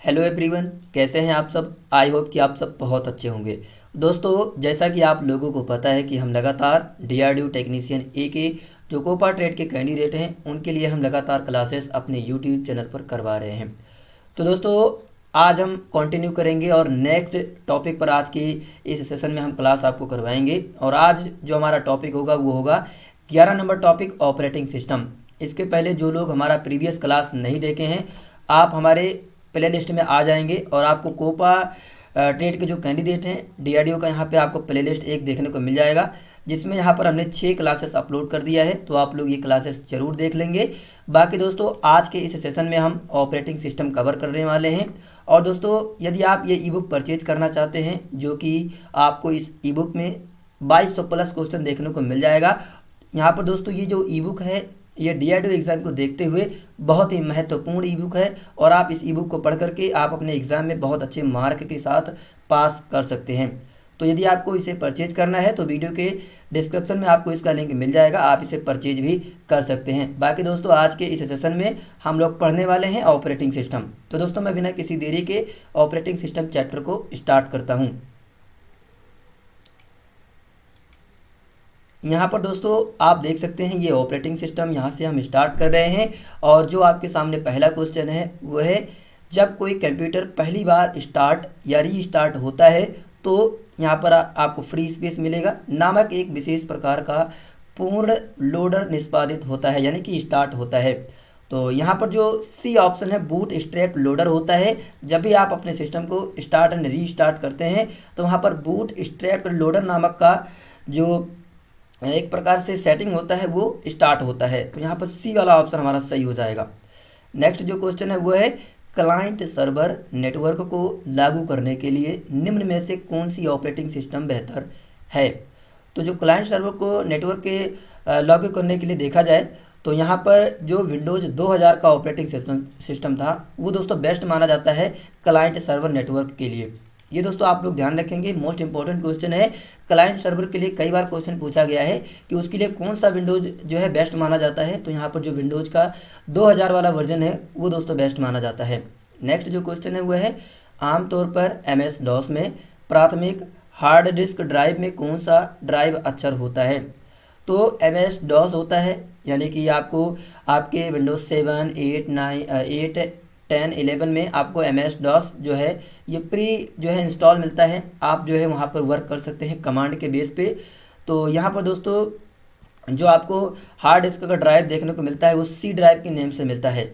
Hello everyone, कैसे हैं आप सब। आई होप कि आप सब बहुत अच्छे होंगे। दोस्तों, जैसा कि आप लोगों को पता है कि हम लगातार डीआरडीओ टेक्नीशियन ए के जो कोपा ट्रेड के कैंडिडेट हैं उनके लिए हम लगातार क्लासेस अपने यूट्यूब चैनल पर करवा रहे हैं। तो दोस्तों, आज हम कंटिन्यू करेंगे और नेक्स्ट टॉपिक पर आज की इस सेशन में हम क्लास आपको करवाएंगे। और आज जो हमारा टॉपिक होगा वो होगा 11 नंबर टॉपिक, ऑपरेटिंग सिस्टम। इसके पहले जो लोग हमारा प्रीवियस क्लास नहीं देखे हैं, आप हमारे प्ले लिस्ट में आ जाएंगे और आपको कोपा ट्रेड के जो कैंडिडेट हैं डीआरडीओ का, यहाँ पे आपको प्ले लिस्ट एक देखने को मिल जाएगा, जिसमें यहाँ पर हमने 6 क्लासेस अपलोड कर दिया है। तो आप लोग ये क्लासेस जरूर देख लेंगे। बाकी दोस्तों, आज के इस सेशन में हम ऑपरेटिंग सिस्टम कवर करने वाले हैं। और दोस्तों, यदि आप ये ई बुक परचेज करना चाहते हैं, जो कि आपको इस ई बुक में 2200 प्लस क्वेश्चन देखने को मिल जाएगा। यहाँ पर दोस्तों, ये जो ई बुक है ये डीआरडीओ एग्ज़ाम को देखते हुए बहुत ही महत्वपूर्ण ई बुक है और आप इस ई बुक को पढ़ करके आप अपने एग्ज़ाम में बहुत अच्छे मार्क के साथ पास कर सकते हैं। तो यदि आपको इसे परचेज करना है तो वीडियो के डिस्क्रिप्शन में आपको इसका लिंक मिल जाएगा, आप इसे परचेज भी कर सकते हैं। बाकी दोस्तों, आज के इस सेशन में हम लोग पढ़ने वाले हैं ऑपरेटिंग सिस्टम। तो दोस्तों, मैं बिना किसी देरी के ऑपरेटिंग सिस्टम चैप्टर को स्टार्ट करता हूँ। यहाँ पर दोस्तों आप देख सकते हैं ये ऑपरेटिंग सिस्टम, यहाँ से हम स्टार्ट कर रहे हैं। और जो आपके सामने पहला क्वेश्चन है वो है, जब कोई कंप्यूटर पहली बार स्टार्ट या रीस्टार्ट होता है तो यहाँ पर आपको फ्री स्पेस मिलेगा नामक एक विशेष प्रकार का पूर्ण लोडर निष्पादित होता है, यानी कि स्टार्ट होता है। तो यहाँ पर जो सी ऑप्शन है, बूट स्ट्रैप लोडर होता है। जब भी आप अपने सिस्टम को स्टार्ट एंड रीस्टार्ट करते हैं तो वहाँ पर बूट स्ट्रैप लोडर नामक का जो एक प्रकार से सेटिंग होता है वो स्टार्ट होता है। तो यहाँ पर सी वाला ऑप्शन हमारा सही हो जाएगा। नेक्स्ट जो क्वेश्चन है वो है, क्लाइंट सर्वर नेटवर्क को लागू करने के लिए निम्न में से कौन सी ऑपरेटिंग सिस्टम बेहतर है। तो जो क्लाइंट सर्वर को नेटवर्क के लागू करने के लिए देखा जाए तो यहाँ पर जो विंडोज़ 2000 का ऑपरेटिंग सिस्टम था वो दोस्तों बेस्ट माना जाता है क्लाइंट सर्वर नेटवर्क के लिए। ये दोस्तों आप लोग ध्यान रखेंगे, मोस्ट इंपॉर्टेंट क्वेश्चन है। क्लाइंट सर्वर के लिए कई बार क्वेश्चन पूछा गया है कि उसके लिए कौन सा विंडोज़ जो है बेस्ट माना जाता है। तो यहाँ पर जो विंडोज़ का 2000 वाला वर्जन है वो दोस्तों बेस्ट माना जाता है। नेक्स्ट जो क्वेश्चन है वो है, आमतौर पर MS DOS में प्राथमिक हार्ड डिस्क ड्राइव में कौन सा ड्राइव अक्षर होता है। तो MS DOS होता है, यानी कि आपको आपके विंडोज़ 7, 8, 9, 8, 10, 11 में आपको MS DOS जो है ये प्री जो है इंस्टॉल मिलता है। आप जो है वहाँ पर वर्क कर सकते हैं कमांड के बेस पे। तो यहाँ पर दोस्तों जो आपको हार्ड डिस्क का ड्राइव देखने को मिलता है वो C ड्राइव के नेम से मिलता है।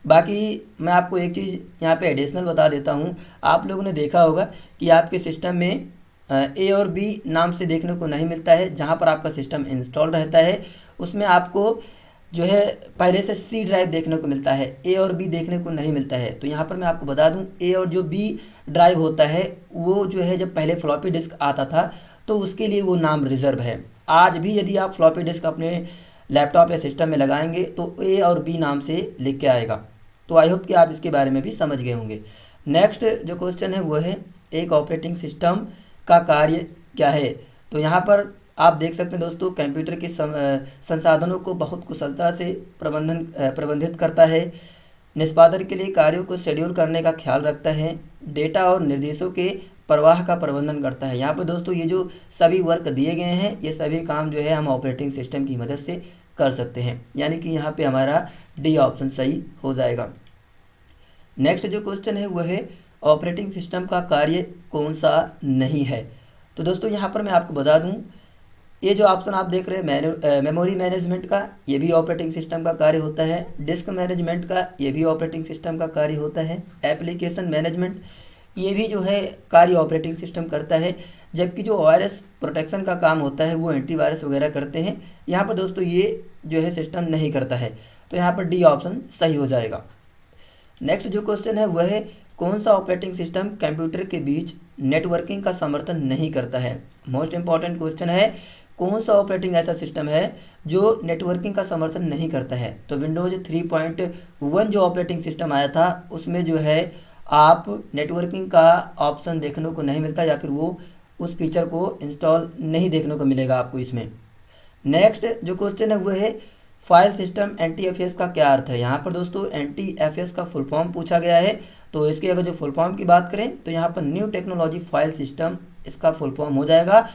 बाकी मैं आपको एक चीज़ यहाँ पे एडिशनल बता देता हूँ। आप लोगों ने देखा होगा कि आपके सिस्टम में A और B नाम से देखने को नहीं मिलता है। जहाँ पर आपका सिस्टम इंस्टॉल रहता है उसमें आपको जो है पहले से C ड्राइव देखने को मिलता है, A और B देखने को नहीं मिलता है। तो यहाँ पर मैं आपको बता दूँ, A और जो B ड्राइव होता है वो जो है जब पहले फ्लॉपी डिस्क आता था तो उसके लिए वो नाम रिजर्व है। आज भी यदि आप फ्लॉपी डिस्क अपने लैपटॉप या सिस्टम में लगाएंगे तो A और B नाम से लिख के आएगा। तो आई होप कि आप इसके बारे में भी समझ गए होंगे। नेक्स्ट जो क्वेश्चन है वो है, एक ऑपरेटिंग सिस्टम का कार्य क्या है। तो यहाँ पर आप देख सकते हैं दोस्तों, कंप्यूटर के संसाधनों को बहुत कुशलता से प्रबंधित करता है, निष्पादन के लिए कार्यों को शेड्यूल करने का ख्याल रखता है, डेटा और निर्देशों के प्रवाह का प्रबंधन करता है। यहाँ पर दोस्तों ये जो सभी वर्क दिए गए हैं ये सभी काम जो है हम ऑपरेटिंग सिस्टम की मदद से कर सकते हैं, यानी कि यहाँ पे हमारा डी ऑप्शन सही हो जाएगा। नेक्स्ट जो क्वेश्चन है वो है, ऑपरेटिंग सिस्टम का कार्य कौन सा नहीं है। तो दोस्तों यहाँ पर मैं आपको बता दूँ, ये जो ऑप्शन आप देख रहे हैं मेमोरी मैनेजमेंट का, ये भी ऑपरेटिंग सिस्टम का कार्य होता है। डिस्क मैनेजमेंट का, ये भी ऑपरेटिंग सिस्टम का कार्य होता है। एप्लीकेशन मैनेजमेंट, ये भी जो है कार्य ऑपरेटिंग सिस्टम करता है। जबकि जो वायरस प्रोटेक्शन का काम होता है वो एंटीवायरस वगैरह करते हैं। यहाँ पर दोस्तों ये जो है सिस्टम नहीं करता है। तो यहाँ पर डी ऑप्शन सही हो जाएगा। नेक्स्ट जो क्वेश्चन है वह है, कौन सा ऑपरेटिंग सिस्टम कंप्यूटर के बीच नेटवर्किंग का समर्थन नहीं करता है। मोस्ट इंपॉर्टेंट क्वेश्चन है, कौन सा ऑपरेटिंग ऐसा सिस्टम है जो नेटवर्किंग का समर्थन नहीं करता है। तो विंडोज़ 3.1 जो ऑपरेटिंग सिस्टम आया था उसमें जो है आप नेटवर्किंग का ऑप्शन देखने को नहीं मिलता, या फिर वो उस फीचर को इंस्टॉल नहीं देखने को मिलेगा आपको इसमें। नेक्स्ट जो क्वेश्चन है वो है, फाइल सिस्टम NTFS का क्या अर्थ है। यहाँ पर दोस्तों NTFS का फुल फॉर्म पूछा गया है, तो इसकी अगर जो फुल फॉर्म की बात करें तो यहाँ पर न्यू टेक्नोलॉजी फाइल सिस्टम इसका फुल फॉर्म हो जाएगा।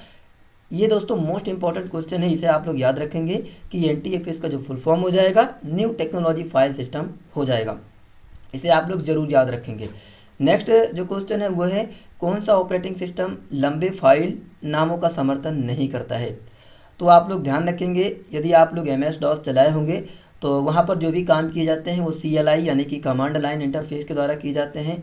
ये दोस्तों मोस्ट इंपॉर्टेंट क्वेश्चन है, इसे आप लोग याद रखेंगे कि NTFS का जो फुल फॉर्म हो जाएगा न्यू टेक्नोलॉजी फाइल सिस्टम हो जाएगा, इसे आप लोग जरूर याद रखेंगे। नेक्स्ट जो क्वेश्चन है वो है कौन सा ऑपरेटिंग सिस्टम लंबे फाइल नामों का समर्थन नहीं करता है। तो आप लोग ध्यान रखेंगे, यदि आप लोग MS-DOS चलाए होंगे तो वहाँ पर जो भी काम किए जाते हैं वो CLI यानी कि कमांड लाइन इंटरफेस के द्वारा किए जाते हैं,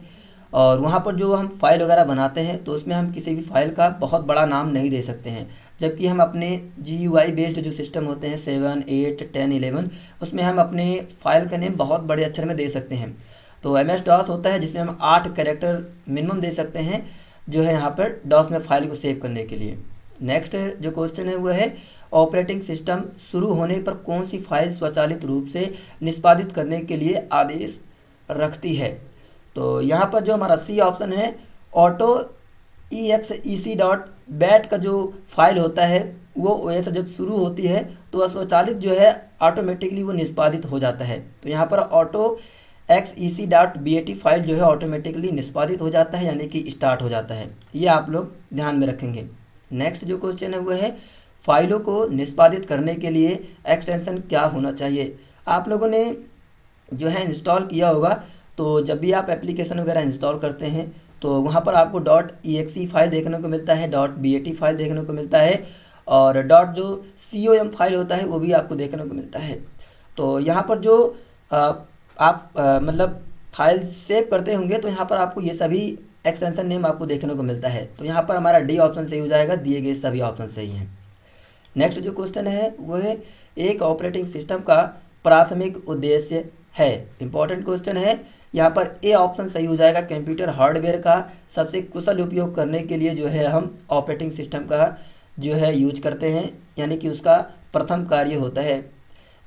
और वहाँ पर जो हम फाइल वगैरह बनाते हैं तो उसमें हम किसी भी फाइल का बहुत बड़ा नाम नहीं दे सकते हैं, जबकि हम अपने GUI बेस्ड जो सिस्टम होते हैं 7, 8, 10, 11 उसमें हम अपने फाइल का नेम बहुत बड़े अक्षर में दे सकते हैं। तो MS-DOS होता है जिसमें हम 8 कैरेक्टर मिनिमम दे सकते हैं जो है यहाँ पर DOS में फाइल को सेव करने के लिए। नेक्स्ट जो क्वेश्चन है वो है ऑपरेटिंग सिस्टम शुरू होने पर कौन सी फाइल स्वचालित रूप से निष्पादित करने के लिए आदेश रखती है। तो यहाँ पर जो हमारा C ऑप्शन है ऑटो exec.bat का जो फाइल होता है वो OS जब शुरू होती है तो स्वचालित जो है ऑटोमेटिकली वो निष्पादित हो जाता है। तो यहाँ पर ऑटो exec.bat फाइल जो है ऑटोमेटिकली निष्पादित हो जाता है यानी कि स्टार्ट हो जाता है, ये आप लोग ध्यान में रखेंगे। नेक्स्ट जो क्वेश्चन है वो है फाइलों को निष्पादित करने के लिए एक्सटेंशन क्या होना चाहिए। आप लोगों ने जो है इंस्टॉल किया होगा, तो जब भी आप एप्लीकेशन वगैरह इंस्टॉल करते हैं तो वहाँ पर आपको .exe फाइल देखने को मिलता है, .bat फाइल देखने को मिलता है, और .com फाइल होता है वो भी आपको देखने को मिलता है। तो यहाँ पर जो आप मतलब फाइल सेव करते होंगे तो यहाँ पर आपको ये सभी एक्सटेंशन नेम आपको देखने को मिलता है। तो यहाँ पर हमारा D ऑप्शन सही हो जाएगा, दिए गए सभी ऑप्शन सही हैं। नेक्स्ट जो क्वेश्चन है वो है एक ऑपरेटिंग सिस्टम का प्राथमिक उद्देश्य है। इंपॉर्टेंट क्वेश्चन है, यहाँ पर A ऑप्शन सही हो जाएगा। कंप्यूटर हार्डवेयर का सबसे कुशल उपयोग करने के लिए जो है हम ऑपरेटिंग सिस्टम का जो है यूज करते हैं, यानी कि उसका प्रथम कार्य होता है।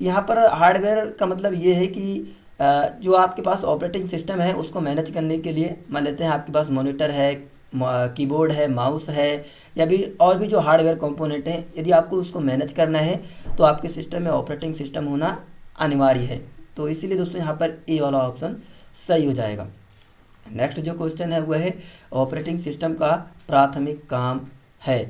यहाँ पर हार्डवेयर का मतलब ये है कि जो आपके पास ऑपरेटिंग सिस्टम है उसको मैनेज करने के लिए, मान लेते हैं आपके पास मॉनिटर है, कीबोर्ड है, माउस है, या भी और भी जो हार्डवेयर कंपोनेंट हैं, यदि आपको उसको मैनेज करना है तो आपके सिस्टम में ऑपरेटिंग सिस्टम होना अनिवार्य है। तो इसीलिए दोस्तों यहाँ पर A वाला ऑप्शन सही हो जाएगा। नेक्स्ट जो क्वेश्चन है वो है ऑपरेटिंग सिस्टम का प्राथमिक काम है।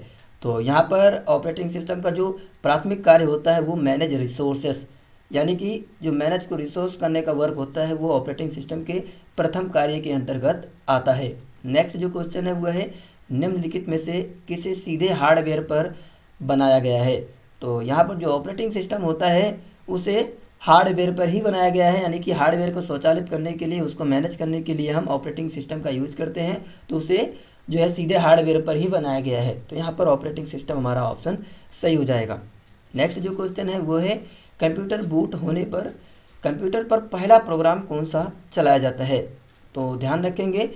तो यहाँ पर ऑपरेटिंग सिस्टम का जो प्राथमिक कार्य होता है वो मैनेज रिसोर्सेस, यानी कि जो मैनेज को रिसोर्स करने का वर्क होता है वो ऑपरेटिंग सिस्टम के प्रथम कार्य के अंतर्गत आता है। नेक्स्ट जो क्वेश्चन है वो है निम्नलिखित में से किसे सीधे हार्डवेयर पर बनाया गया है। तो यहाँ पर जो ऑपरेटिंग सिस्टम होता है उसे हार्डवेयर पर ही बनाया गया है, यानी कि हार्डवेयर को स्वचालित करने के लिए, उसको मैनेज करने के लिए हम ऑपरेटिंग सिस्टम का यूज करते हैं, तो उसे जो है सीधे हार्डवेयर पर ही बनाया गया है। तो यहाँ पर ऑपरेटिंग सिस्टम हमारा ऑप्शन सही हो जाएगा। नेक्स्ट जो क्वेश्चन है वो है कंप्यूटर बूट होने पर कंप्यूटर पर पहला प्रोग्राम कौन सा चलाया जाता है। तो ध्यान रखेंगे,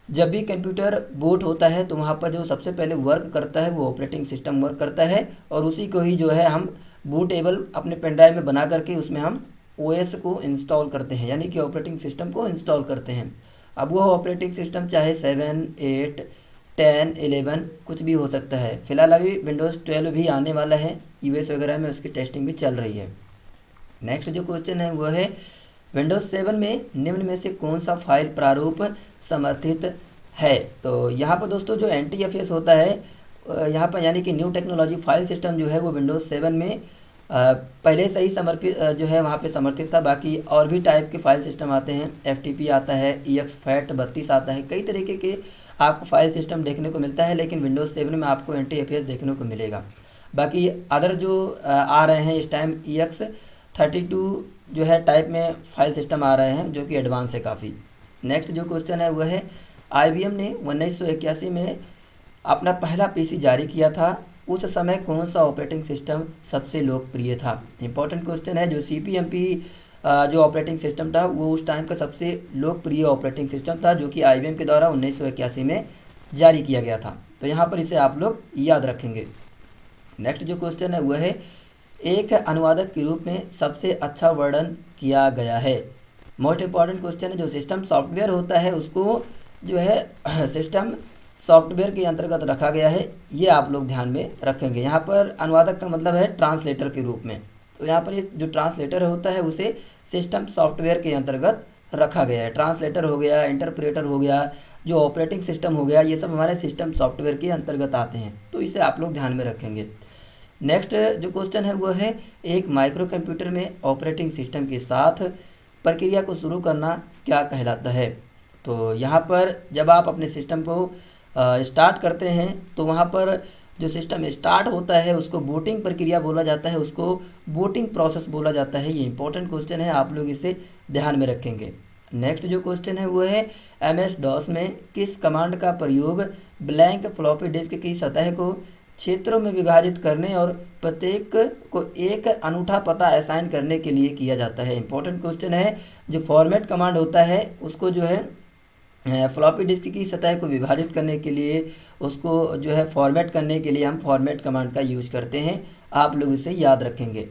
जब भी कंप्यूटर बूट होता है तो वहाँ पर जो सबसे पहले वर्क करता है वो ऑपरेटिंग सिस्टम वर्क करता है, और उसी को ही जो है हम बूटेबल अपने पेन ड्राइव में बना करके उसमें हम OS को इंस्टॉल करते हैं, यानी कि ऑपरेटिंग सिस्टम को इंस्टॉल करते हैं। अब वो ऑपरेटिंग सिस्टम चाहे 7, 8, 10, 11 कुछ भी हो सकता है। फिलहाल अभी विंडोज़ 12 भी आने वाला है, US वगैरह में उसकी टेस्टिंग भी चल रही है। नेक्स्ट जो क्वेश्चन है वो है विंडोज़ 7 में निम्न में से कौन सा फाइल प्रारूप समर्थित है। तो यहाँ पर दोस्तों जो NTFS होता है यहाँ पर, यानी कि न्यू टेक्नोलॉजी फाइल सिस्टम जो है वो विंडोज़ 7 में पहले से ही समर्पित जो है वहाँ पे समर्थित था। बाकी और भी टाइप के फाइल सिस्टम आते हैं, FTP आता है, EXFAT32 आता है, कई तरीके के आपको फाइल सिस्टम देखने को मिलता है, लेकिन विंडोज़ 7 में आपको NTFS देखने को मिलेगा। बाकी अदर जो आ रहे हैं इस टाइम EX32 जो है टाइप में फाइल सिस्टम आ रहे हैं जो कि एडवांस है काफ़ी। नेक्स्ट जो क्वेश्चन है वह है IBM ने 1981 में अपना पहला PC जारी किया था, उस समय कौन सा ऑपरेटिंग सिस्टम सबसे लोकप्रिय था। इंपॉर्टेंट क्वेश्चन है। जो CPMP जो ऑपरेटिंग सिस्टम था वो उस टाइम का सबसे लोकप्रिय ऑपरेटिंग सिस्टम था जो कि IBM के द्वारा 1981 में जारी किया गया था। तो यहाँ पर इसे आप लोग याद रखेंगे। नेक्स्ट जो क्वेश्चन है वह है एक अनुवादक के रूप में सबसे अच्छा वर्णन किया गया है। मोस्ट इंपॉर्टेंट क्वेश्चन है। जो सिस्टम सॉफ्टवेयर होता है उसको जो है सिस्टम सॉफ्टवेयर के अंतर्गत रखा गया है, ये आप लोग ध्यान में रखेंगे। यहाँ पर अनुवादक का मतलब है ट्रांसलेटर के रूप में। तो यहाँ पर ये जो ट्रांसलेटर होता है उसे सिस्टम सॉफ्टवेयर के अंतर्गत रखा गया है। ट्रांसलेटर हो गया, इंटरप्रेटर हो गया, जो ऑपरेटिंग सिस्टम हो गया, ये सब हमारे सिस्टम सॉफ्टवेयर के अंतर्गत आते हैं, तो इसे आप लोग ध्यान में रखेंगे। नेक्स्ट जो क्वेश्चन है वो है, एक माइक्रो कंप्यूटर में ऑपरेटिंग सिस्टम के साथ प्रक्रिया को शुरू करना क्या कहलाता है। तो यहाँ पर जब आप अपने सिस्टम को स्टार्ट करते हैं तो वहाँ पर जो सिस्टम स्टार्ट होता है उसको बूटिंग प्रक्रिया बोला जाता है, उसको बूटिंग प्रोसेस बोला जाता है। ये इंपॉर्टेंट क्वेश्चन है, आप लोग इसे ध्यान में रखेंगे। नेक्स्ट जो क्वेश्चन है वो है, MS DOS में किस कमांड का प्रयोग ब्लैंक फ्लॉपी डिस्क की सतह को क्षेत्रों में विभाजित करने और प्रत्येक को एक अनूठा पता असाइन करने के लिए किया जाता है। इंपॉर्टेंट क्वेश्चन है। जो फॉर्मेट कमांड होता है उसको जो है फ्लॉपी डिस्क की सतह को विभाजित करने के लिए, उसको जो है फॉर्मेट करने के लिए हम फॉर्मेट कमांड का यूज करते हैं, आप लोग इसे याद रखेंगे।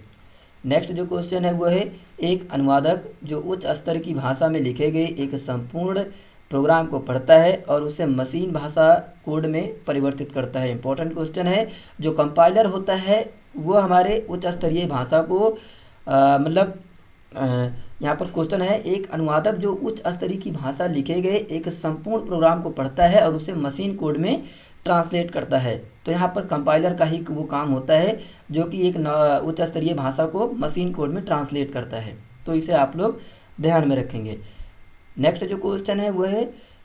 नेक्स्ट जो क्वेश्चन है वो है, एक अनुवादक जो उच्च स्तर की भाषा में लिखे गए एक संपूर्ण प्रोग्राम को पढ़ता है और उसे मशीन भाषा कोड में परिवर्तित करता है। इंपॉर्टेंट क्वेश्चन है। जो कंपाइलर होता है वो हमारे उच्च स्तरीय भाषा को यहाँ पर क्वेश्चन है, एक अनुवादक जो उच्च स्तरीय की भाषा लिखे गए एक संपूर्ण प्रोग्राम को पढ़ता है और उसे मशीन कोड में ट्रांसलेट करता है। तो यहाँ पर कंपाइलर का ही वो काम होता है जो कि एक उच्च स्तरीय भाषा को मशीन कोड में ट्रांसलेट करता है, तो इसे आप लोग ध्यान में रखेंगे। नेक्स्ट जो क्वेश्चन है वो है,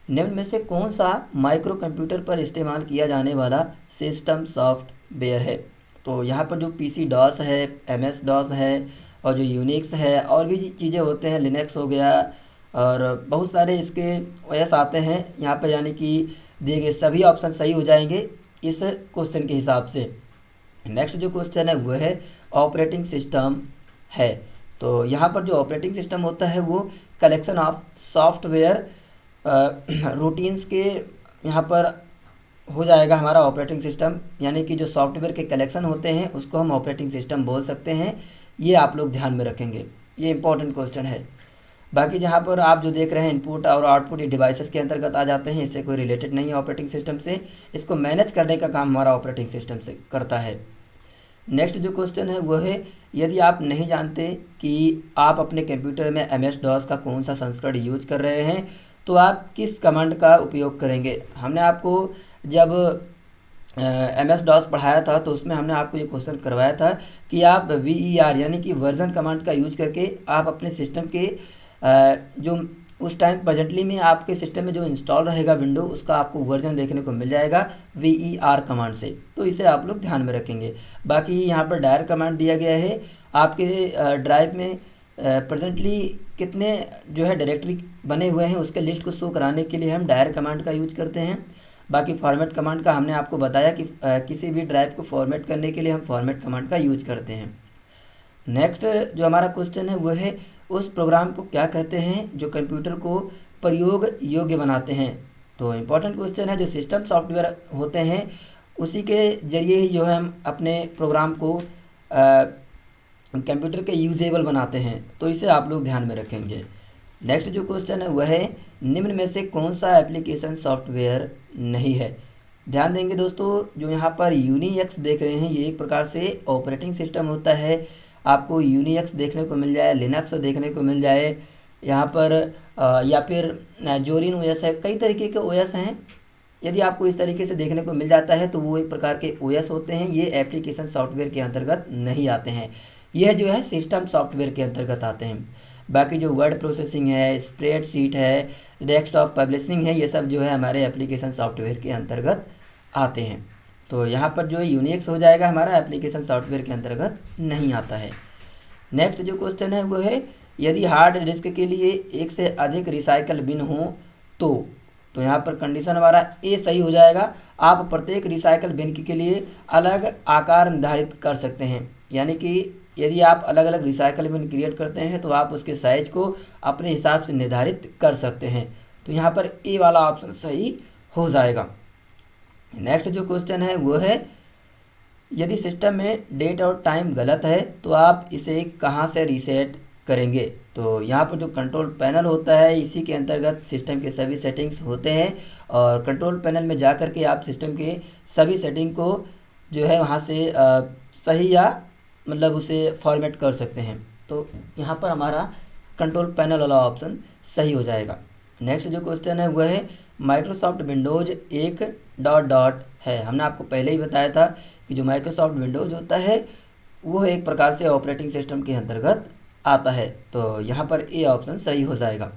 निम्न में से कौन सा माइक्रो कंप्यूटर पर इस्तेमाल किया जाने वाला सिस्टम सॉफ्टवेयर है। तो यहाँ पर जो PC DOS है, MS DOS है और जो यूनिक्स है और भी चीज़ें होते हैं, लिनक्स हो गया और बहुत सारे इसके OS आते हैं यहाँ पर, यानी कि दिए गए सभी ऑप्शन सही हो जाएंगे इस क्वेश्चन के हिसाब से। नेक्स्ट जो क्वेश्चन है वो है, ऑपरेटिंग सिस्टम है। तो यहाँ पर जो ऑपरेटिंग सिस्टम होता है वो कलेक्शन ऑफ सॉफ्टवेयर रूटीन्स के यहाँ पर हो जाएगा हमारा ऑपरेटिंग सिस्टम, यानी कि जो सॉफ्टवेयर के कलेक्शन होते हैं उसको हम ऑपरेटिंग सिस्टम बोल सकते हैं। ये आप लोग ध्यान में रखेंगे, ये इंपॉर्टेंट क्वेश्चन है। बाकी जहाँ पर आप जो देख रहे हैं इनपुट और आउटपुट, ये डिवाइसेस के अंतर्गत आ जाते हैं, इससे कोई रिलेटेड नहीं है ऑपरेटिंग सिस्टम से। इसको मैनेज करने का काम हमारा ऑपरेटिंग सिस्टम से करता है। नेक्स्ट जो क्वेश्चन है वो है, यदि आप नहीं जानते कि आप अपने कंप्यूटर में MS DOS का कौन सा संस्करण यूज कर रहे हैं तो आप किस कमांड का उपयोग करेंगे। हमने आपको जब MS DOS पढ़ाया था तो उसमें हमने आपको ये क्वेश्चन करवाया था कि आप VER यानी कि वर्जन कमांड का यूज करके आप अपने सिस्टम के जो उस टाइम प्रेजेंटली में आपके सिस्टम में जो इंस्टॉल रहेगा विंडो, उसका आपको वर्जन देखने को मिल जाएगा VER कमांड से, तो इसे आप लोग ध्यान में रखेंगे। बाकी यहाँ पर डायर कमांड दिया गया है, आपके ड्राइव में प्रेजेंटली कितने जो है डायरेक्टरी बने हुए हैं उसके लिस्ट को शो कराने के लिए हम डायर कमांड का यूज करते हैं। बाकी फॉर्मेट कमांड का हमने आपको बताया कि किसी भी ड्राइव को फॉर्मेट करने के लिए हम फॉर्मेट कमांड का यूज करते हैं। नेक्स्ट जो हमारा क्वेश्चन है वो है, उस प्रोग्राम को क्या कहते हैं जो कंप्यूटर को प्रयोग योग्य बनाते हैं। तो इम्पोर्टेंट क्वेश्चन है। जो सिस्टम सॉफ्टवेयर होते हैं उसी के जरिए ही जो है हम अपने प्रोग्राम को कंप्यूटर के यूजेबल बनाते हैं, तो इसे आप लोग ध्यान में रखेंगे। नेक्स्ट जो क्वेश्चन है वह है, निम्न में से कौन सा एप्लीकेशन सॉफ्टवेयर नहीं है। ध्यान देंगे दोस्तों, जो यहाँ पर यूनिएक्स देख रहे हैं ये एक प्रकार से ऑपरेटिंग सिस्टम होता है। आपको यूनिएक्स देखने को मिल जाए, लिनक्स देखने को मिल जाए यहाँ पर या फिर जोरिन OS है, कई तरीके के OS हैं। यदि आपको इस तरीके से देखने को मिल जाता है तो वो एक प्रकार के OS होते हैं, ये एप्लीकेशन सॉफ्टवेयर के अंतर्गत नहीं आते हैं, यह जो है सिस्टम सॉफ्टवेयर के अंतर्गत आते हैं। बाकी जो वर्ड प्रोसेसिंग है, स्प्रेडशीट है, डेस्कटॉप पब्लिशिंग है, ये सब जो है हमारे एप्लीकेशन सॉफ्टवेयर के अंतर्गत आते हैं। तो यहाँ पर जो यूनिक्स हो जाएगा हमारा एप्लीकेशन सॉफ्टवेयर के अंतर्गत नहीं आता है। नेक्स्ट जो क्वेश्चन है वो है, यदि हार्ड डिस्क के लिए एक से अधिक रिसाइकल बिन हो तो यहाँ पर कंडीशन हमारा ए सही हो जाएगा। आप प्रत्येक रिसाइकल बिन के लिए अलग आकार निर्धारित कर सकते हैं, यानी कि यदि आप अलग अलग रिसाइकल बिन क्रिएट करते हैं तो आप उसके साइज को अपने हिसाब से निर्धारित कर सकते हैं। तो यहाँ पर ए वाला ऑप्शन सही हो जाएगा। नेक्स्ट जो क्वेश्चन है वो है, यदि सिस्टम में डेट और टाइम गलत है तो आप इसे कहाँ से रीसेट करेंगे। तो यहाँ पर जो कंट्रोल पैनल होता है इसी के अंतर्गत सिस्टम के सभी सेटिंग्स होते हैं, और कंट्रोल पैनल में जा कर के आप सिस्टम के सभी सेटिंग को जो है वहाँ से सही या मतलब उसे फॉर्मेट कर सकते हैं। तो यहाँ पर हमारा कंट्रोल पैनल वाला ऑप्शन सही हो जाएगा। नेक्स्ट जो क्वेश्चन है वह है माइक्रोसॉफ्ट विंडोज़ एक डॉट डॉट है। हमने आपको पहले ही बताया था कि जो माइक्रोसॉफ्ट विंडोज़ होता है वो एक प्रकार से ऑपरेटिंग सिस्टम के अंतर्गत आता है। तो यहाँ पर ए ऑप्शन सही हो जाएगा।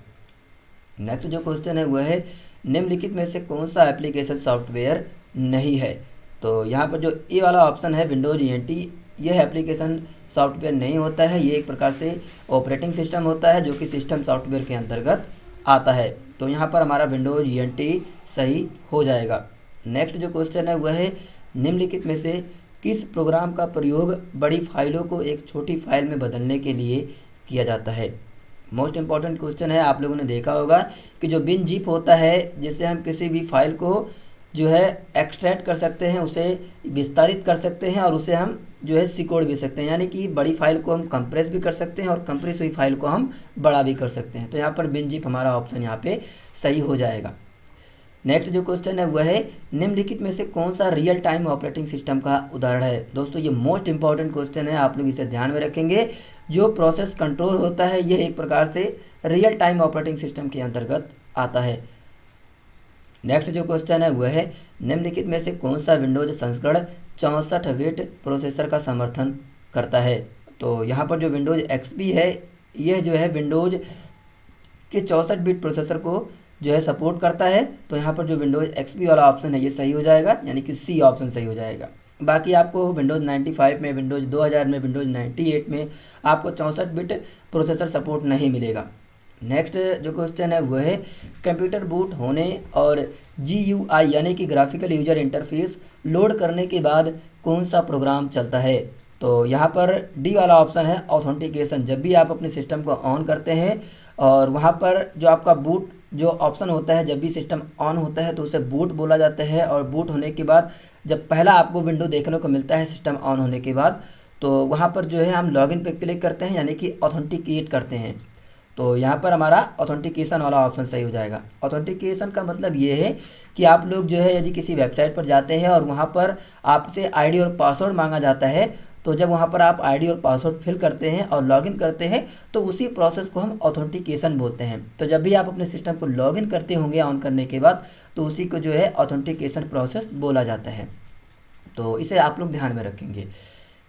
नेक्स्ट जो क्वेश्चन है वह है निम्नलिखित में से कौन सा एप्लीकेशन सॉफ्टवेयर नहीं है। तो यहाँ पर जो ए वाला ऑप्शन है विंडोज ENT, यह एप्लीकेशन सॉफ्टवेयर नहीं होता है। ये एक प्रकार से ऑपरेटिंग सिस्टम होता है जो कि सिस्टम सॉफ्टवेयर के अंतर्गत आता है। तो यहाँ पर हमारा विंडोज ENT सही हो जाएगा। नेक्स्ट जो क्वेश्चन है वह है निम्नलिखित में से किस प्रोग्राम का प्रयोग बड़ी फाइलों को एक छोटी फाइल में बदलने के लिए किया जाता है। मोस्ट इम्पॉर्टेंट क्वेश्चन है। आप लोगों ने देखा होगा कि जो बिन जिप होता है जिससे हम किसी भी फाइल को जो है एक्सट्रैक्ट कर सकते हैं, उसे विस्तारित कर सकते हैं और उसे हम जो है सिकोड़ भी सकते हैं, यानी कि बड़ी फाइल को हम कंप्रेस भी कर सकते हैं और कंप्रेस हुई फाइल को हम बड़ा भी कर सकते हैं। तो यहाँ पर बिन जिप हमारा ऑप्शन यहाँ पे सही हो जाएगा। नेक्स्ट जो क्वेश्चन है वह है निम्नलिखित में से कौन सा रियल टाइम ऑपरेटिंग सिस्टम का उदाहरण है। दोस्तों ये मोस्ट इंपॉर्टेंट क्वेश्चन है, आप लोग इसे ध्यान में रखेंगे। जो प्रोसेस कंट्रोल होता है यह एक प्रकार से रियल टाइम ऑपरेटिंग सिस्टम के अंतर्गत आता है। नेक्स्ट जो क्वेश्चन है वह है निम्नलिखित में से कौन सा विंडोज संस्करण 64 बिट प्रोसेसर का समर्थन करता है। तो यहाँ पर जो विंडोज XP है यह जो है विंडोज के 64 बिट प्रोसेसर को जो है सपोर्ट करता है। तो यहाँ पर जो विंडोज XP वाला ऑप्शन है ये सही हो जाएगा, यानी कि सी ऑप्शन सही हो जाएगा। बाकी आपको विंडोज 95 में, विंडोज 2000 में, विंडोज 98 में आपको 64 बिट प्रोसेसर सपोर्ट नहीं मिलेगा। नेक्स्ट जो क्वेश्चन है वह है कंप्यूटर बूट होने और GUI यानी कि ग्राफिकल यूजर इंटरफेस लोड करने के बाद कौन सा प्रोग्राम चलता है। तो यहाँ पर डी वाला ऑप्शन है ऑथेंटिकेशन। जब भी आप अपने सिस्टम को ऑन करते हैं और वहाँ पर जो आपका बूट जो ऑप्शन होता है, जब भी सिस्टम ऑन होता है तो उसे बूट बोला जाता है। और बूट होने के बाद जब पहला आपको विंडो देखने को मिलता है सिस्टम ऑन होने के बाद, तो वहाँ पर जो है हम लॉगिन पे क्लिक करते हैं, यानी कि ऑथेंटिकेट करते हैं। तो यहाँ पर हमारा ऑथेंटिकेशन वाला ऑप्शन सही हो जाएगा। ऑथेंटिकेशन का मतलब ये है कि आप लोग जो है यदि किसी वेबसाइट पर जाते हैं और वहाँ पर आपसे ID और पासवर्ड मांगा जाता है, तो जब वहाँ पर आप ID और पासवर्ड फिल करते हैं और लॉगिन करते हैं तो उसी प्रोसेस को हम ऑथेंटिकेशन बोलते हैं। तो जब भी आप अपने सिस्टम को लॉगिन करते होंगे ऑन करने के बाद, तो उसी को जो है ऑथेंटिकेशन प्रोसेस बोला जाता है। तो इसे आप लोग ध्यान में रखेंगे।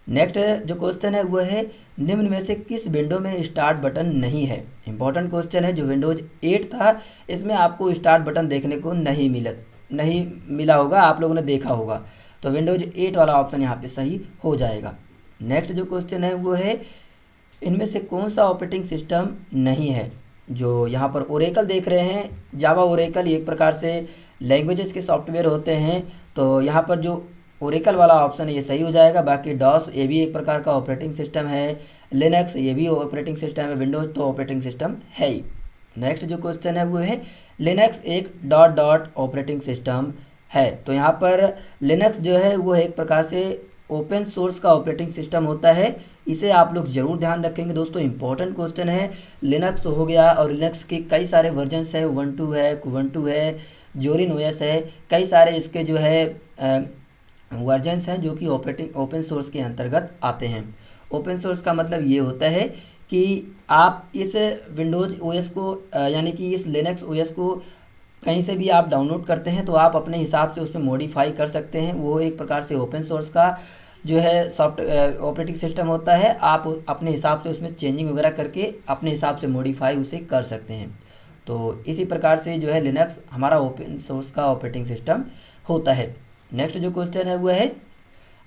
नेक्स्ट जो क्वेश्चन है वह है निम्न में से किस विंडो में स्टार्ट बटन नहीं है। इंपॉर्टेंट क्वेश्चन है। जो विंडोज 8 था इसमें आपको स्टार्ट बटन देखने को नहीं मिला होगा, आप लोगों ने देखा होगा। तो विंडोज 8 वाला ऑप्शन यहाँ पे सही हो जाएगा। नेक्स्ट जो क्वेश्चन है वो है इनमें से कौन सा ऑपरेटिंग सिस्टम नहीं है। जो यहाँ पर ओरेकल देख रहे हैं, जावा ओरेकल एक प्रकार से लैंग्वेजेस के सॉफ्टवेयर होते हैं। तो यहाँ पर जो ओरेकल वाला ऑप्शन है ये सही हो जाएगा। बाकी डॉस ये भी एक प्रकार का ऑपरेटिंग सिस्टम है, लिनक्स ये भी ऑपरेटिंग सिस्टम है, विंडोज़ तो ऑपरेटिंग सिस्टम है ही। नेक्स्ट जो क्वेश्चन है वो है लिनक्स एक डॉट डॉट ऑपरेटिंग सिस्टम है। तो यहाँ पर लिनक्स जो है वो एक प्रकार से ओपन सोर्स का ऑपरेटिंग सिस्टम होता है। इसे आप लोग ज़रूर ध्यान रखेंगे दोस्तों, इंपॉर्टेंट क्वेश्चन है। लिनक्स हो गया और लिनक्स के कई सारे वर्जन्स है, उबंटू है, कुबंटू है, जोरिन OS है, कई सारे इसके जो है वर्जन्स हैं जो कि ओपन सोर्स के अंतर्गत आते हैं। ओपन सोर्स का मतलब ये होता है कि आप इस विंडोज़ OS को यानी कि इस लिनक्स OS को कहीं से भी आप डाउनलोड करते हैं तो आप अपने हिसाब से उसमें मॉडिफाई कर सकते हैं। वो एक प्रकार से ओपन सोर्स का जो है ऑपरेटिंग सिस्टम होता है। आप अपने हिसाब से उसमें चेंजिंग वगैरह करके अपने हिसाब से मॉडिफाई उसे कर सकते हैं। तो इसी प्रकार से जो है लिनक्स हमारा ओपन सोर्स का ऑपरेटिंग सिस्टम होता है। नेक्स्ट जो क्वेश्चन है वह है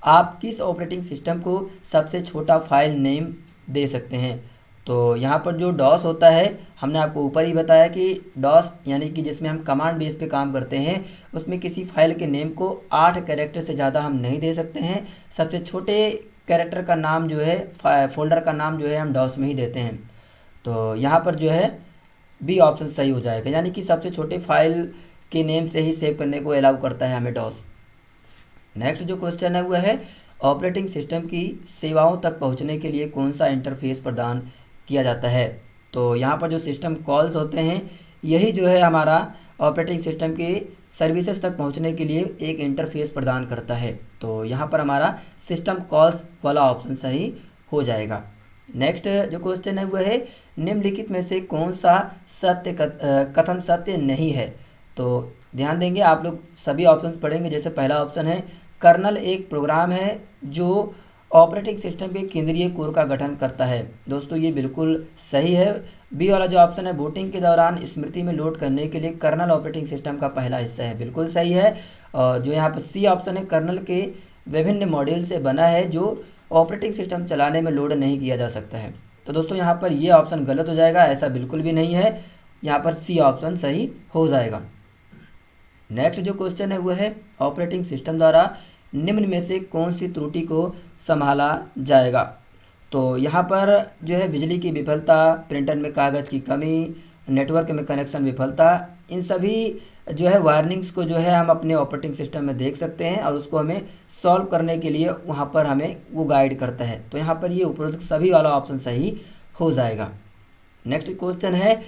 आप किस ऑपरेटिंग सिस्टम को सबसे छोटा फाइल नेम दे सकते हैं। तो यहाँ पर जो डॉस होता है हमने आपको ऊपर ही बताया कि डॉस यानी कि जिसमें हम कमांड बेस पे काम करते हैं उसमें किसी फाइल के नेम को 8 कैरेक्टर से ज़्यादा हम नहीं दे सकते हैं। सबसे छोटे कैरेक्टर का नाम जो है फोल्डर का नाम जो है हम डॉस में ही देते हैं। तो यहाँ पर जो है बी ऑप्शन सही हो जाएगा, यानी कि सबसे छोटे फाइल के नेम से ही सेव करने को अलाउ करता है हमें डॉस। नेक्स्ट जो क्वेश्चन है वह है ऑपरेटिंग सिस्टम की सेवाओं तक पहुंचने के लिए कौन सा इंटरफेस प्रदान किया जाता है। तो यहाँ पर जो सिस्टम कॉल्स होते हैं यही जो है हमारा ऑपरेटिंग सिस्टम के सर्विसेज तक पहुंचने के लिए एक इंटरफेस प्रदान करता है। तो यहाँ पर हमारा सिस्टम कॉल्स वाला ऑप्शन सही हो जाएगा। नेक्स्ट जो क्वेश्चन है वह है निम्नलिखित में से कौन सा कथन सत्य नहीं है। तो ध्यान देंगे आप लोग सभी ऑप्शन पढ़ेंगे। जैसे पहला ऑप्शन है कर्नल एक प्रोग्राम है जो ऑपरेटिंग सिस्टम के केंद्रीय कोर का गठन करता है। दोस्तों ये बिल्कुल सही है। बी वाला जो ऑप्शन है बूटिंग के दौरान स्मृति में लोड करने के लिए कर्नल ऑपरेटिंग सिस्टम का पहला हिस्सा है, बिल्कुल सही है। और जो यहाँ पर सी ऑप्शन है कर्नल के विभिन्न मॉड्यूल से बना है जो ऑपरेटिंग सिस्टम चलाने में लोड नहीं किया जा सकता है। तो दोस्तों यहाँ पर ये ऑप्शन गलत हो जाएगा, ऐसा बिल्कुल भी नहीं है। यहाँ पर सी ऑप्शन सही हो जाएगा। नेक्स्ट जो क्वेश्चन है वह है ऑपरेटिंग सिस्टम द्वारा निम्न में से कौन सी त्रुटि को संभाला जाएगा। तो यहाँ पर जो है बिजली की विफलता, प्रिंटर में कागज़ की कमी, नेटवर्क में कनेक्शन विफलता, इन सभी जो है वार्निंग्स को जो है हम अपने ऑपरेटिंग सिस्टम में देख सकते हैं और उसको हमें सॉल्व करने के लिए वहाँ पर हमें वो गाइड करता है। तो यहाँ पर ये उपरोक्त सभी वाला ऑप्शन सही हो जाएगा। नेक्स्ट क्वेश्चन है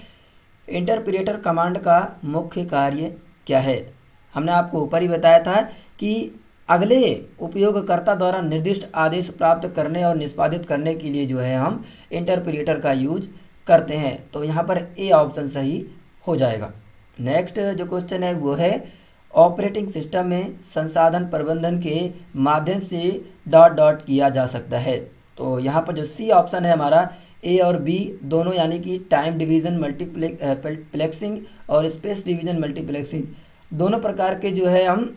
इंटरप्रेटर कमांड का मुख्य कार्य क्या है। हमने आपको ऊपर ही बताया था कि अगले उपयोगकर्ता द्वारा निर्दिष्ट आदेश प्राप्त करने और निष्पादित करने के लिए जो है हम इंटरप्रेटर का यूज करते हैं। तो यहाँ पर ए ऑप्शन सही हो जाएगा। नेक्स्ट जो क्वेश्चन है वो है ऑपरेटिंग सिस्टम में संसाधन प्रबंधन के माध्यम से डॉट डॉट किया जा सकता है। तो यहाँ पर जो सी ऑप्शन है हमारा ए और बी दोनों यानी कि टाइम डिवीज़न मल्टीप्लेक्सिंग और स्पेस डिवीज़न मल्टीप्लेक्सिंग दोनों प्रकार के जो है हम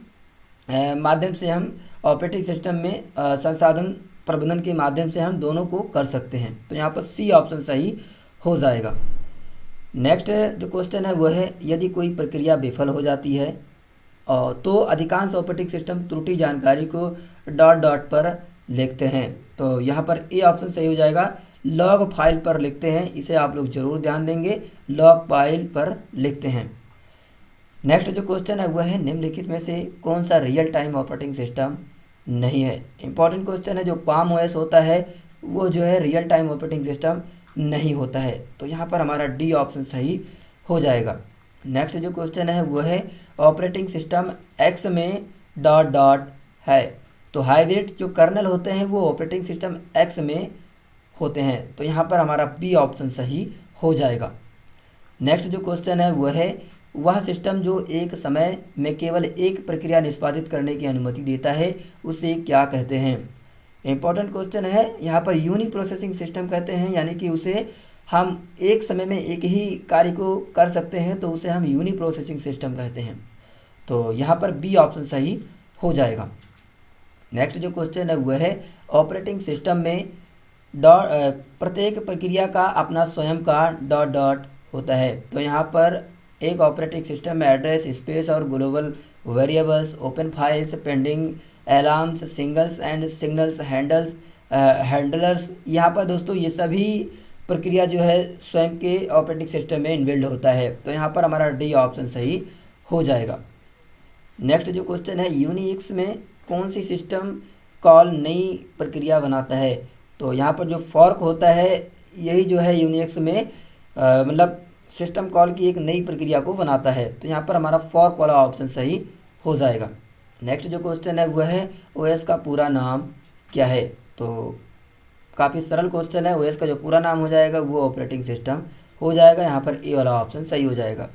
माध्यम से हम ऑपरेटिंग सिस्टम में संसाधन प्रबंधन के माध्यम से हम दोनों को कर सकते हैं। तो यहाँ पर सी ऑप्शन सही हो जाएगा। नेक्स्ट जो क्वेश्चन है वह है यदि कोई प्रक्रिया विफल हो जाती है तो अधिकांश ऑपरेटिंग सिस्टम त्रुटि जानकारी को डॉट डॉट पर लिखते हैं। तो यहाँ पर ए ऑप्शन सही हो जाएगा, लॉग फाइल पर लिखते हैं। इसे आप लोग जरूर ध्यान देंगे, लॉग फाइल पर लिखते हैं। नेक्स्ट जो क्वेश्चन है वह है निम्नलिखित में से कौन सा रियल टाइम ऑपरेटिंग सिस्टम नहीं है। इंपॉर्टेंट क्वेश्चन है। जो पाम ओएस होता है वो जो है रियल टाइम ऑपरेटिंग सिस्टम नहीं होता है। तो यहाँ पर हमारा डी ऑप्शन सही हो जाएगा। नेक्स्ट जो क्वेश्चन है वो है ऑपरेटिंग सिस्टम एक्स में डॉट डॉट है। तो हाइब्रिड जो कर्नल होते हैं वो ऑपरेटिंग सिस्टम एक्स में होते हैं। तो यहाँ पर हमारा बी ऑप्शन सही हो जाएगा। नेक्स्ट जो क्वेश्चन है वो है वह सिस्टम जो एक समय में केवल एक प्रक्रिया निष्पादित करने की अनुमति देता है उसे क्या कहते हैं। इंपॉर्टेंट क्वेश्चन है। यहाँ पर यूनी प्रोसेसिंग सिस्टम कहते हैं, यानी कि उसे हम एक समय में एक ही कार्य को कर सकते हैं तो उसे हम यूनी प्रोसेसिंग सिस्टम कहते हैं। तो यहाँ पर बी ऑप्शन सही हो जाएगा। नेक्स्ट जो क्वेश्चन है वह है ऑपरेटिंग सिस्टम में प्रत्येक प्रक्रिया का अपना स्वयं का डॉट डॉट होता है। तो यहाँ पर एक ऑपरेटिंग सिस्टम में एड्रेस स्पेस और global variables, open files, pending alarms, singles and signals, handlers, यहाँ पर दोस्तों ये सभी प्रक्रिया जो है स्वयं के ऑपरेटिंग सिस्टम में इनबिल्ड होता है। तो यहाँ पर हमारा डी ऑप्शन सही हो जाएगा। नेक्स्ट जो क्वेश्चन है यूनिक्स में कौन सी सिस्टम कॉल नई प्रक्रिया बनाता है। तो यहाँ पर जो फॉर्क होता है यही जो है यूनिक्स में मतलब सिस्टम कॉल की एक नई प्रक्रिया को बनाता है। तो यहाँ पर हमारा फॉर्क वाला ऑप्शन सही हो जाएगा। नेक्स्ट जो क्वेश्चन है वह है ओएस का पूरा नाम क्या है। तो काफ़ी सरल क्वेश्चन है। ओएस का जो पूरा नाम हो जाएगा वो ऑपरेटिंग सिस्टम हो जाएगा। यहाँ पर ए वाला ऑप्शन सही हो जाएगा।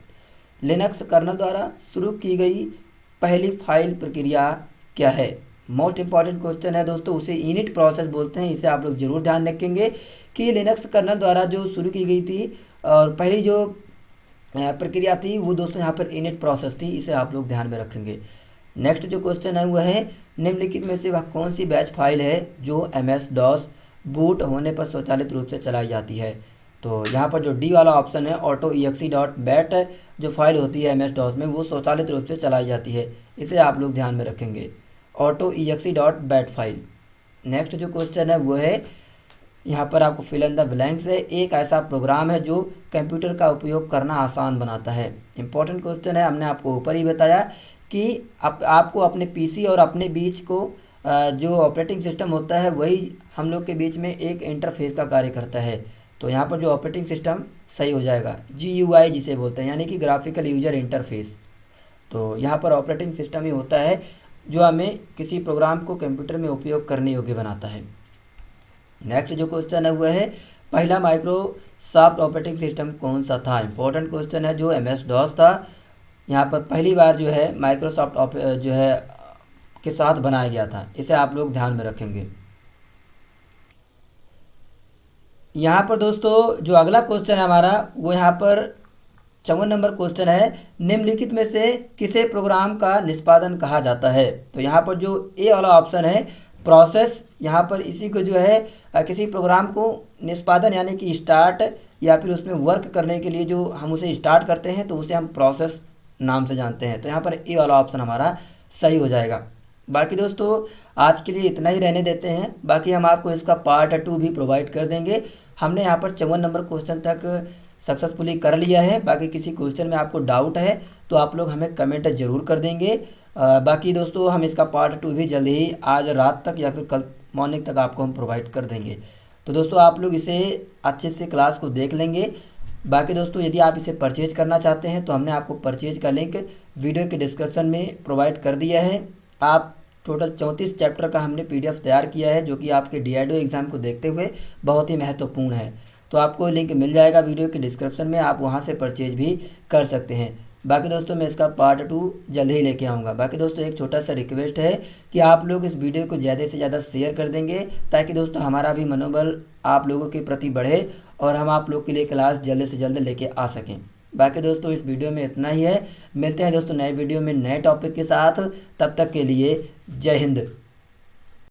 लिनक्स कर्नल द्वारा शुरू की गई पहली फाइल प्रक्रिया क्या है। मोस्ट इंपॉर्टेंट क्वेश्चन है दोस्तों, उसे इनिट प्रोसेस बोलते हैं। इसे आप लोग जरूर ध्यान रखेंगे कि लिनक्स कर्नल द्वारा जो शुरू की गई थी और पहली जो प्रक्रिया थी वो दोस्तों यहाँ पर इनिट प्रोसेस थी। इसे आप लोग ध्यान में रखेंगे। नेक्स्ट जो क्वेश्चन है वह है निम्नलिखित में से वह कौन सी बैच फाइल है जो MS DOS बूट होने पर स्वचालित रूप से चलाई जाती है। तो यहाँ पर जो डी वाला ऑप्शन है auto.exe.bat जो फाइल होती है MS DOS में वो स्वचालित रूप से चलाई जाती है। इसे आप लोग ध्यान में रखेंगे, auto.exe.bat फाइल। नेक्स्ट जो क्वेश्चन है वो है यहाँ पर आपको फिल इन द ब्लैंक्स है। एक ऐसा प्रोग्राम है जो कंप्यूटर का उपयोग करना आसान बनाता है। इंपॉर्टेंट क्वेश्चन है। हमने आपको ऊपर ही बताया कि आपको अपने पीसी और अपने बीच को जो ऑपरेटिंग सिस्टम होता है वही हम लोग के बीच में एक इंटरफेस का कार्य करता है। तो यहाँ पर जो ऑपरेटिंग सिस्टम सही हो जाएगा, GUI जिसे बोलते हैं, यानी कि ग्राफिकल यूजर इंटरफेस। तो यहाँ पर ऑपरेटिंग सिस्टम ही होता है जो हमें किसी प्रोग्राम को कंप्यूटर में उपयोग करने योग्य बनाता है। नेक्स्ट जो क्वेश्चन है वो है पहला माइक्रोसॉफ्ट ऑपरेटिंग सिस्टम कौन सा था। इंपॉर्टेंट क्वेश्चन है जो MS DOS था। यहाँ पर पहली बार जो है माइक्रोसॉफ्ट जो है के साथ बनाया गया था, इसे आप लोग ध्यान में रखेंगे। यहाँ पर दोस्तों जो अगला क्वेश्चन है हमारा वो यहाँ पर 54 नंबर क्वेश्चन है, निम्नलिखित में से किसे प्रोग्राम का निष्पादन कहा जाता है। तो यहाँ पर जो ए वाला ऑप्शन है प्रोसेस, यहाँ पर इसी को जो है किसी प्रोग्राम को निष्पादन यानी कि स्टार्ट या फिर उसमें वर्क करने के लिए जो हम उसे स्टार्ट करते हैं तो उसे हम प्रोसेस नाम से जानते हैं। तो यहाँ पर ए वाला ऑप्शन हमारा सही हो जाएगा। बाकी दोस्तों आज के लिए इतना ही रहने देते हैं, बाकी हम आपको इसका पार्ट 2 भी प्रोवाइड कर देंगे। हमने यहाँ पर 54 नंबर क्वेश्चन तक सक्सेसफुली कर लिया है। बाकी किसी क्वेश्चन में आपको डाउट है तो आप लोग हमें कमेंट ज़रूर कर देंगे। बाकी दोस्तों हम इसका पार्ट 2 भी जल्द ही आज रात तक या फिर कल मॉर्निंग तक आपको हम प्रोवाइड कर देंगे। तो दोस्तों आप लोग इसे अच्छे से क्लास को देख लेंगे। बाकी दोस्तों यदि आप इसे परचेज करना चाहते हैं तो हमने आपको परचेज का लिंक वीडियो के डिस्क्रिप्शन में प्रोवाइड कर दिया है। आप टोटल 34 चैप्टर का हमने PDF तैयार किया है जो कि आपके DIDO एग्ज़ाम को देखते हुए बहुत ही महत्वपूर्ण है। तो आपको लिंक मिल जाएगा वीडियो के डिस्क्रिप्शन में, आप वहां से परचेज भी कर सकते हैं। बाकी दोस्तों मैं इसका पार्ट 2 जल्द ही लेके आऊँगा। बाकी दोस्तों एक छोटा सा रिक्वेस्ट है कि आप लोग इस वीडियो को ज़्यादा से ज़्यादा शेयर कर देंगे ताकि दोस्तों हमारा भी मनोबल आप लोगों के प्रति बढ़े और हम आप लोग के लिए क्लास जल्द से जल्द लेके आ सकें। बाकी दोस्तों इस वीडियो में इतना ही है, मिलते हैं दोस्तों नए वीडियो में नए टॉपिक के साथ। तब तक के लिए जय हिंद।